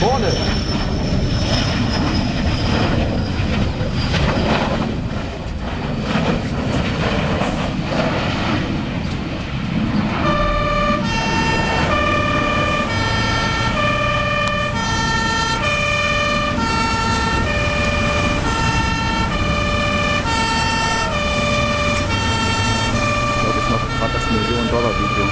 vorne! Ich glaube, ich mache gerade das Million-Dollar-Video.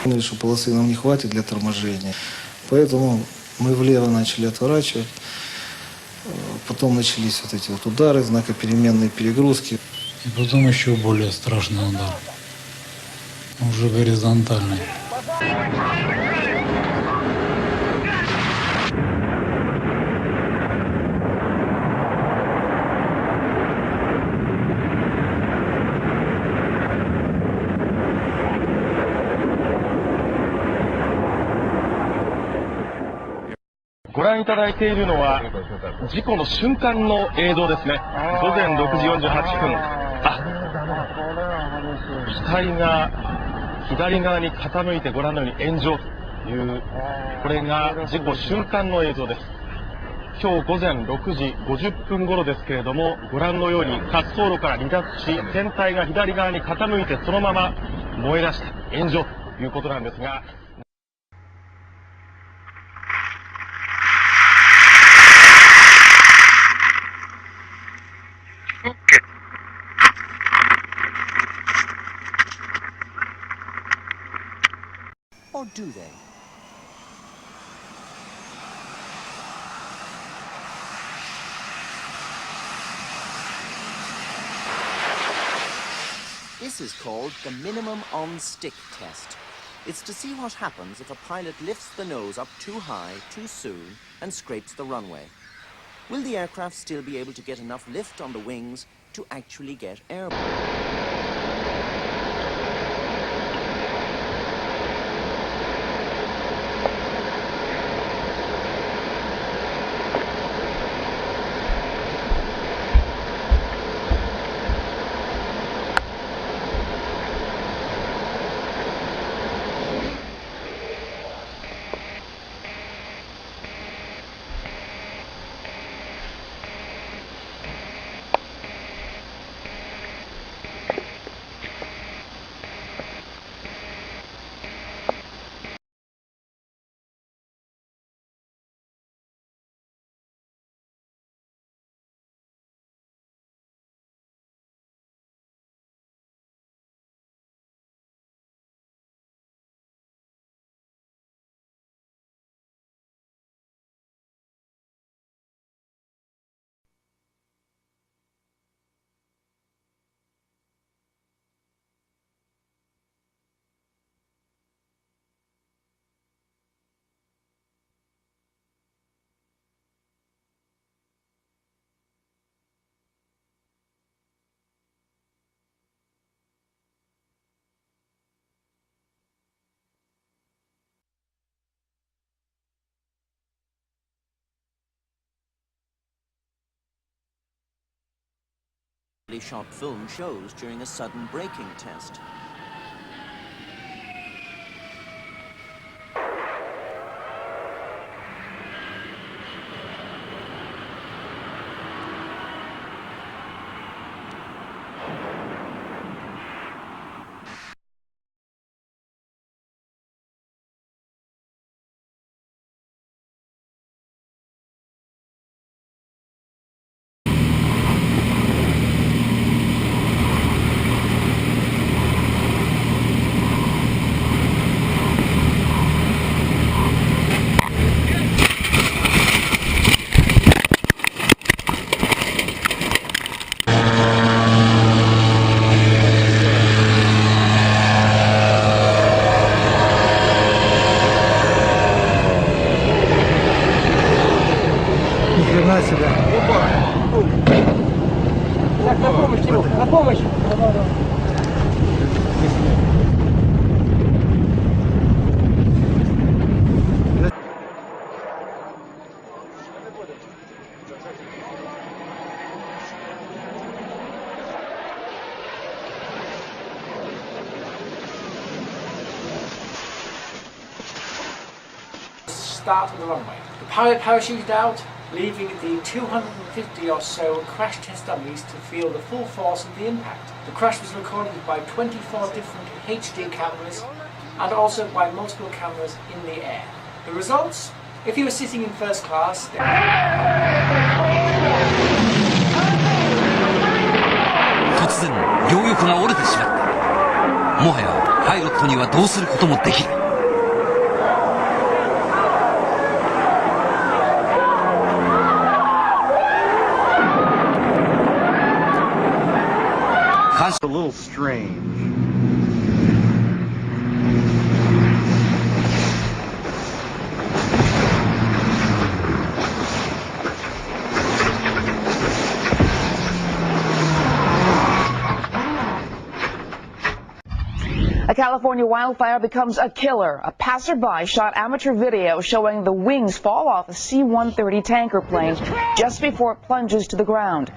Поняли, что полосы нам не хватит для торможения, поэтому мы влево начали отворачивать. Потом начались вот эти вот удары, знакопеременные перегрузки. И потом еще более страшный удар. Уже горизонтальный.ご覧いただいているのは事故の瞬間の映像ですね。午前6時48分。機体が左側に傾いてご覧のように炎上という、これが事故瞬間の映像です。今日午前6時50分頃ですけれども、ご覧のように滑走路から離脱し、船体が左側に傾いてそのまま燃え出した炎上ということなんですが、Or do they? This is called the minimum on-stick test. It's to see what happens if a pilot lifts the nose up too high, too soon, and scrapes the runway. Will the aircraft still be able to get enough lift on the wings to actually get airborne? Shot film shows during a sudden braking test. Хрена себе. Так, на помощь ему, на помощь! Start of the runway. The pilot parachuted out, leaving the 250 or so crash test dummies to feel the full force of the impact. The crash was recorded by 24 different HD cameras and also by multiple cameras in the air. The results? If you were sitting in first class, 突然両翼が折れてしまった。もはやパイロットにはどうすることもできない。A little strange. A California wildfire becomes a killer. A passerby shot amateur video showing the wings fall off a C-130 tanker plane just before it plunges to the ground.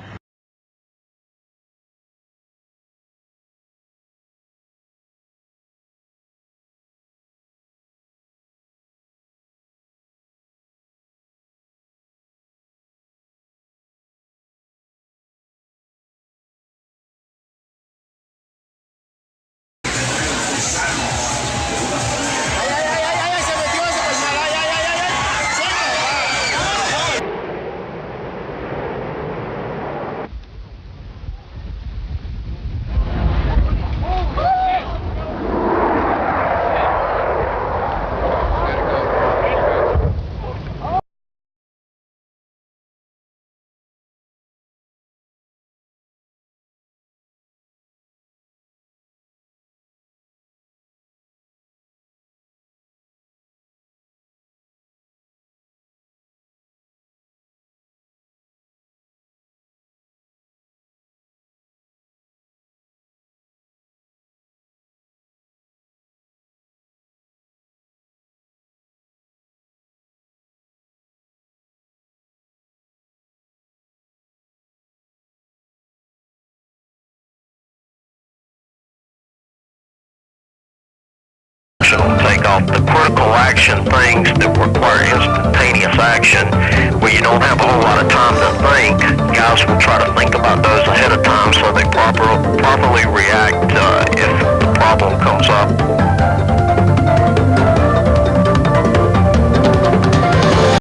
Take off the critical action things that require instantaneous